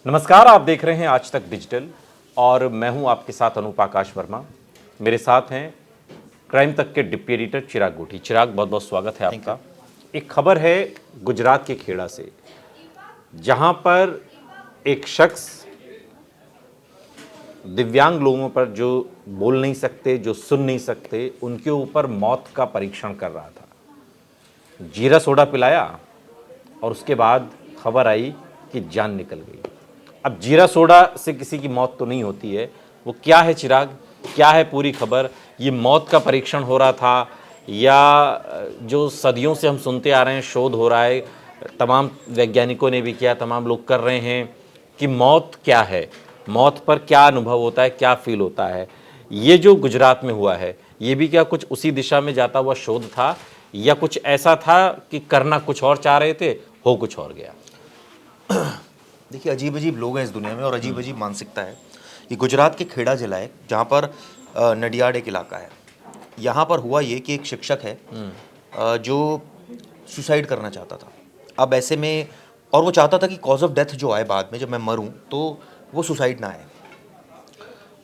नमस्कार, आप देख रहे हैं आज तक डिजिटल और मैं हूं आपके साथ अनूप आकाश वर्मा। मेरे साथ हैं क्राइम तक के डिप्टी एडिटर चिराग गोठी। चिराग, बहुत बहुत स्वागत है आपका। एक खबर है गुजरात के खेड़ा से, जहां पर एक शख्स दिव्यांग लोगों पर जो बोल नहीं सकते, जो सुन नहीं सकते, उनके ऊपर मौत का परीक्षण कर रहा था। जीरा सोडा पिलाया और उसके बाद खबर आई कि जान निकल गई। अब जीरा सोडा से किसी की मौत तो नहीं होती है, वो क्या है चिराग, क्या है पूरी खबर? ये मौत का परीक्षण हो रहा था या जो सदियों से हम सुनते आ रहे हैं, शोध हो रहा है, तमाम वैज्ञानिकों ने भी किया, तमाम लोग कर रहे हैं कि मौत क्या है, मौत पर क्या अनुभव होता है, क्या फील होता है? ये जो गुजरात में हुआ है, ये भी क्या कुछ उसी दिशा में जाता हुआ शोध था या कुछ ऐसा था कि करना कुछ और चाह रहे थे, हो कुछ और गया? देखिए, अजीब अजीब लोग हैं इस दुनिया में और अजीब अजीब मानसिकता है। ये गुजरात के खेड़ा जिला है, जहाँ पर नडियाड एक इलाका है। यहाँ पर हुआ ये कि एक शिक्षक है जो सुसाइड करना चाहता था। अब ऐसे में, और वो चाहता था कि कॉज ऑफ डेथ जो आए बाद में, जब मैं मरूं तो वो सुसाइड ना आए।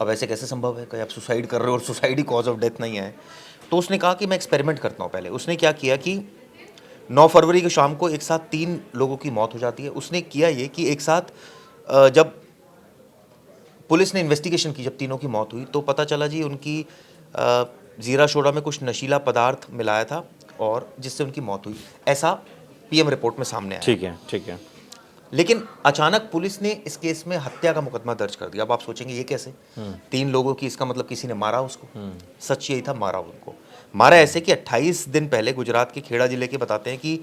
अब ऐसे कैसे संभव है कि आप सुसाइड कर रहे हो और suicide he cause of death नहीं आए? तो उसने कहा कि मैं एक्सपेरिमेंट करता हूँ। पहले उसने क्या किया कि 9 फरवरी को शाम को एक साथ 3 लोगों की मौत हो जाती है। उसने किया ये कि एक साथ जब पुलिस ने इन्वेस्टिगेशन की, जब तीनों की मौत हुई, तो पता चला जी उनकी जीरा सोडा में कुछ नशीला पदार्थ मिलाया था और जिससे उनकी मौत हुई। ऐसा पीएम रिपोर्ट में सामने आया। ठीक है, ठीक है। लेकिन अचानक पुलिस ने इस केस में हत्या का मुकदमा दर्ज कर दिया। अब आप सोचेंगे ये कैसे? 3 लोगों की, इसका मतलब किसी ने मारा उसको। सच यही था, मारा उनको। मारा ऐसे कि 28 दिन पहले गुजरात के खेड़ा जिले के बताते हैं कि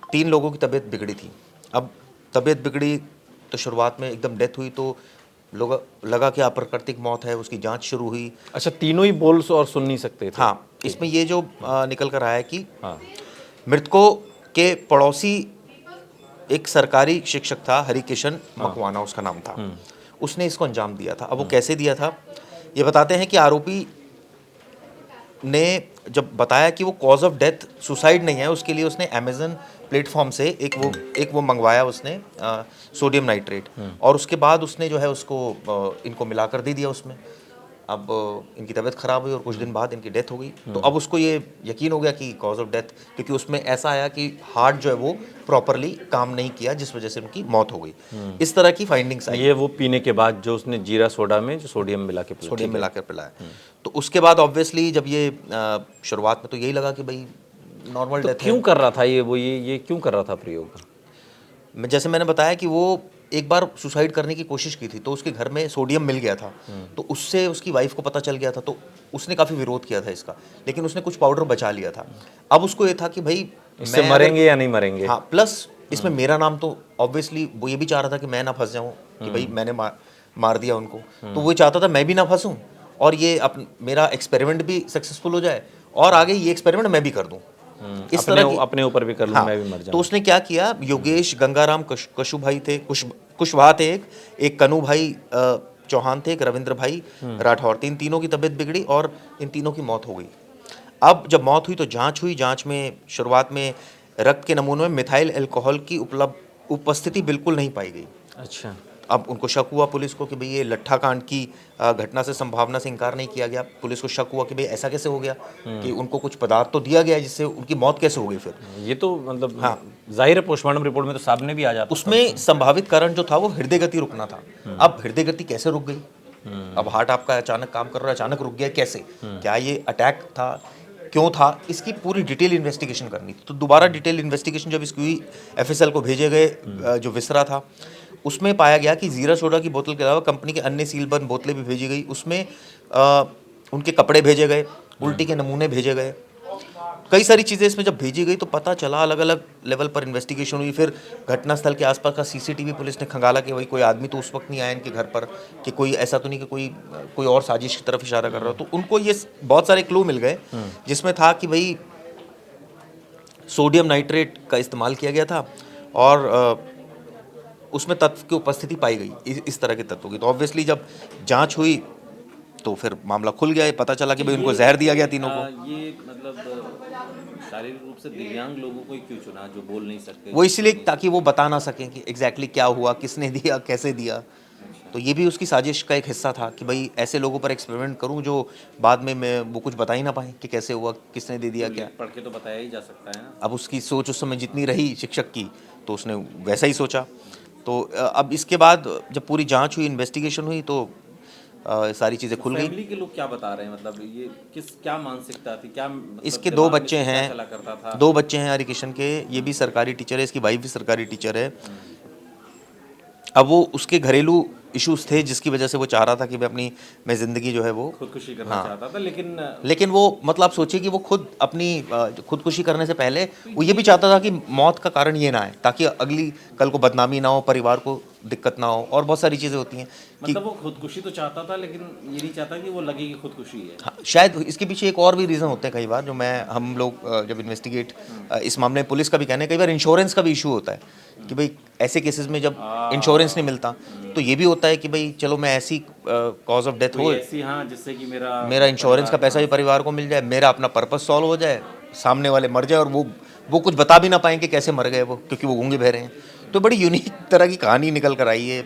3 लोगों की तबीयत बिगड़ी थी। अब तबीयत बिगड़ी तो शुरुआत में एकदम डेथ हुई, तो लोग लगा कि अप्राकृतिक मौत है, उसकी जांच शुरू हुई। अच्छा, तीनों ही बोल और सुन नहीं सकते थे? हाँ, इसमें ये जो निकल कर आया कि हाँ। मृतकों के पड़ोसी एक सरकारी शिक्षक था, हरिकिशन मकवाना उसका नाम था। उसने इसको अंजाम दिया था। अब वो कैसे दिया था, ये बताते हैं कि आरोपी ने जब बताया कि वो कॉज ऑफ डेथ सुसाइड नहीं है, उसके लिए उसने अमेजन प्लेटफॉर्म से एक वो मंगवाया उसने सोडियम नाइट्रेट, और उसके बाद उसने जो है उसको इनको मिलाकर दे दिया उसमें। अब इनकी तबीयत खराब हुई और कुछ दिन बाद इनकी डेथ हो गई। तो अब उसको ये यकीन हो गया कि कॉज ऑफ डेथ, क्योंकि उसमें ऐसा आया कि हार्ट जो है वो प्रॉपरली काम नहीं किया, जिस वजह से उनकी मौत हो गई। इस तरह की फाइंडिंग्स आई। ये वो पीने के बाद जो उसने जीरा सोडा में जो सोडियम मिला के पिया। सोडियम मिलाकर पिलाया। तो उसके बाद ऑब्वियसली जब ये शुरुआत में तो यही लगा कि भाई नॉर्मल तो डेथ है। क्यों कर रहा था ये क्यों कर रहा था प्रयोग? जैसे मैंने बताया कि वो एक बार सुसाइड करने की कोशिश की थी, तो उसके घर में सोडियम मिल गया था। तो उससे उसकी वाइफ को पता चल गया था, तो उसने काफ़ी विरोध किया था इसका, लेकिन उसने कुछ पाउडर बचा लिया था। अब उसको ये था कि भाई इससे मरेंगे या नहीं मरेंगे? हाँ, प्लस इसमें मेरा नाम, तो ऑब्वियसली वो ये भी चाह रहा था कि मैं ना फंस जाऊँ, कि भाई मैंने मार दिया उनको। तो वो चाहता था मैं भी ना फंसूँ और ये मेरा एक्सपेरिमेंट भी सक्सेसफुल हो जाए और आगे ये एक्सपेरिमेंट मैं भी कर दूँ। इस तरह की अपने ऊपर भी कर लूँ। हाँ, मैं भी मर जाऊँ। तो उसने क्या किया, योगेश गंगाराम कशु भाई थे, कुशवाहा थे, एक कनु भाई चौहान थे, एक रविंद्र भाई राठौर, तीनों की तबीयत बिगड़ी और इन तीनों की मौत हो गई। अब जब मौत हुई तो जांच हुई। जांच में शुरुआत में रक्त के नमूनों में मिथाइल अल्कोहल की उपस्थिति बिल्कुल नहीं पाई गई। अच्छा। अब उनको शक हुआ पुलिस को कि भाई ये लट्ठा कांड की घटना से संभावना से इनकार नहीं किया गया। पुलिस को शक हुआ कि भाई ऐसा कैसे हो गया कि उनको कुछ पदार्थ तो दिया गया जिससे उनकी मौत कैसे हो गई फिर। ये तो मतलब हाँ, जाहिर है पोस्टमार्टम रिपोर्ट में तो सामने भी आ जाता। उसमें संभावित कारण जो था वो हृदय गति रुकना था। अब हृदय गति कैसे रुक गई? अब हार्ट आपका अचानक काम कर रहा है, अचानक रुक गया कैसे? क्या ये अटैक था, क्यों था? इसकी पूरी डिटेल इन्वेस्टिगेशन करनी थी। तो दोबारा डिटेल इन्वेस्टिगेशन जब इसकी हुई, एफएसएल को भेजे गए, जो विसरा था, उसमें पाया गया कि जीरा सोडा की बोतल के अलावा कंपनी के अन्य सीलबंद बोतलें भी भेजी गई। उसमें उनके कपड़े भेजे गए, उल्टी के नमूने भेजे गए, कई सारी चीज़ें इसमें जब भेजी गई तो पता चला, अलग अलग लेवल पर इन्वेस्टिगेशन हुई। फिर घटनास्थल के आसपास का सीसीटीवी पुलिस ने खंगाला कि भाई कोई आदमी तो उस वक्त नहीं आया इनके घर पर, कि कोई ऐसा तो नहीं कि कोई और साजिश की तरफ इशारा कर रहा हो। तो उनको ये बहुत सारे क्लू मिल गए, जिसमें था कि भाई सोडियम नाइट्रेट का इस्तेमाल किया गया था और उसमें तत्व की उपस्थिति पाई गई, इस तरह के तत्वों की। तो ऑब्वियसली जब जांच हुई तो फिर मामला खुल गया, पता चला कि भाई उनको जहर दिया गया तीनों को। ये मतलब शारीरिक रूप से दिव्यांग लोगों को ही क्यों चुना जो बोल नहीं सकते? वो इसलिए ताकि वो बता ना सकें कि एग्जैक्टली क्या हुआ, किसने दिया, कैसे दिया। तो ये भी उसकी साजिश का एक हिस्सा था कि भाई ऐसे लोगों पर एक्सपेरिमेंट करूं जो बाद में मैं वो कुछ बता ही ना पाए कि कैसे हुआ, किसने दे दिया, क्या। पढ़ के तो बताया ही जा सकता है ना। अब उसकी सोच उस समय जितनी रही शिक्षक की, तो उसने वैसा ही सोचा। तो अब इसके बाद जब पूरी जांच हुई, इन्वेस्टिगेशन हुई, तो सारी चीज़ें खुल गई। फैमिली के लोग क्या बता रहे हैं, मतलब ये क्या मानसिकता थी, क्या मतलब इसके दिमाग 2 में बच्चे क्या हैं, चला करता था? 2 बच्चे हैं हरिकिशन के। ये भी सरकारी टीचर है, इसकी वाइफ भी सरकारी टीचर है। अब वो उसके घरेलू इश्यूज थे जिसकी वजह से वो चाह रहा था कि मैं ज़िंदगी जो है वो खुदकुशी करना हाँ। चाहता था, लेकिन वो मतलब सोचिए कि वो खुद अपनी खुदकुशी करने से पहले वो ये भी चाहता था कि मौत का कारण ये ना आए, ताकि अगली कल को बदनामी ना हो, परिवार को दिक्कत ना हो, और बहुत सारी चीज़ें होती हैं कि मतलब वो खुदकुशी तो चाहता था, लेकिन ये नहीं चाहता कि वो लगे कि खुदकुशी है। हाँ, शायद इसके पीछे एक और भी रीज़न होते हैं कई बार, जो हम लोग जब इन्वेस्टिगेट इस मामले में पुलिस का भी कहना है, कई बार इंश्योरेंस का भी इशू होता है कि भाई ऐसे केसेस में जब इंश्योरेंस नहीं मिलता, तो ये भी होता है कि भाई चलो मैं ऐसी कॉज ऑफ डेथ हो, ऐसी, हाँ, जिससे कि मेरा इंश्योरेंस का पैसा भी परिवार को मिल जाए, मेरा अपना पर्पस सॉल्व हो जाए, सामने वाले मर जाए और वो कुछ बता भी ना पाएँ कि कैसे मर गए वो, क्योंकि वो गूंगे बहरे हैं। तो बड़ी यूनिक तरह की कहानी निकल कर आई है।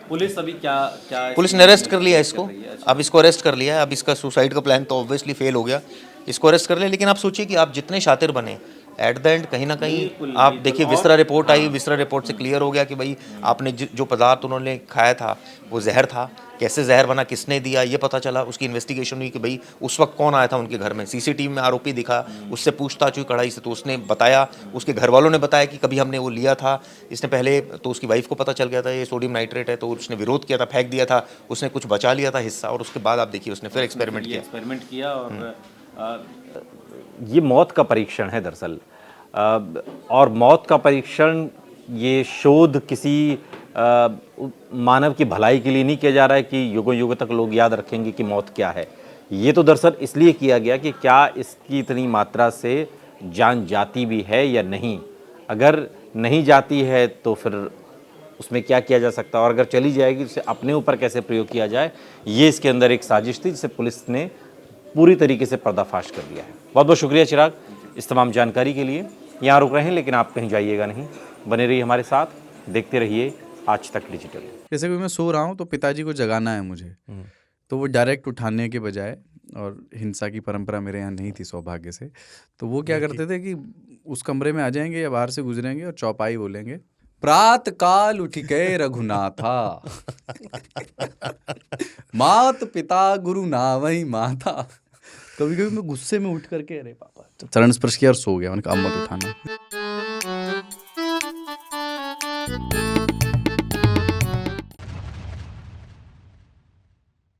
पुलिस अभी क्या क्या पुलिस ने अरेस्ट कर लिया इसको। अब इसको अरेस्ट कर लिया है। अब इसका सुसाइड का प्लान तो ऑब्वियसली फेल हो गया, इसको अरेस्ट कर लिया। लेकिन आप सोचिए कि आप जितने शातिर बने, एट द एंड कहीं ना कहीं आप देखिए विसरा रिपोर्ट आई, विसरा रिपोर्ट से क्लियर हो गया कि भाई आपने जो पदार्थ उन्होंने खाया था वो जहर था। कैसे जहर बना, किसने दिया, ये पता चला। उसकी इन्वेस्टिगेशन हुई कि भाई उस वक्त कौन आया था उनके घर में। सीसीटीवी में आरोपी दिखा, उससे पूछताछ हुई कड़ाई से, तो उसने बताया, उसके घर वालों ने बताया कि कभी हमने वो लिया था। इसने पहले तो उसकी वाइफ को पता चल गया था ये सोडियम नाइट्रेट है, तो उसने विरोध किया था, फेंक दिया था। उसने कुछ बचा लिया था हिस्सा, और उसके बाद आप देखिए उसने फिर एक्सपेरिमेंट किया। और ये मौत का परीक्षण है दरअसल। और मौत का परीक्षण, ये शोध किसी मानव की भलाई के लिए नहीं किया जा रहा है कि युगों युगों तक लोग याद रखेंगे कि मौत क्या है। ये तो दरअसल इसलिए किया गया कि क्या इसकी इतनी मात्रा से जान जाती भी है या नहीं। अगर नहीं जाती है तो फिर उसमें क्या किया जा सकता है, और अगर चली जाएगी तो उसे अपने ऊपर कैसे प्रयोग किया जाए। ये इसके अंदर एक साजिश थी जिसे पुलिस ने पूरी तरीके से पर्दाफाश कर दिया है। बहुत बहुत शुक्रिया चिराग इस तमाम जानकारी के लिए। यहाँ रुक रहे हैं, लेकिन आप कहीं जाइएगा नहीं, बने रहिए हमारे साथ, देखते रहिए आज तक डिजिटल। जैसे कि मैं सो रहा हूँ तो पिताजी को जगाना है मुझे, तो वो डायरेक्ट उठाने के बजाय, और हिंसा की परंपरा मेरे यहाँ नहीं थी सौभाग्य से, तो वो क्या करते थे कि उस कमरे में आ जाएंगे या बाहर से गुजरेंगे और चौपाई बोलेंगे, प्रात काल उठ के रघुनाथा मात पिता गुरु नावई माता। कभी कभी मैं गुस्से में उठ करके अरे पापा, चरण स्पर्श किया और सो गया। मैंने कहा अब मत उठाना।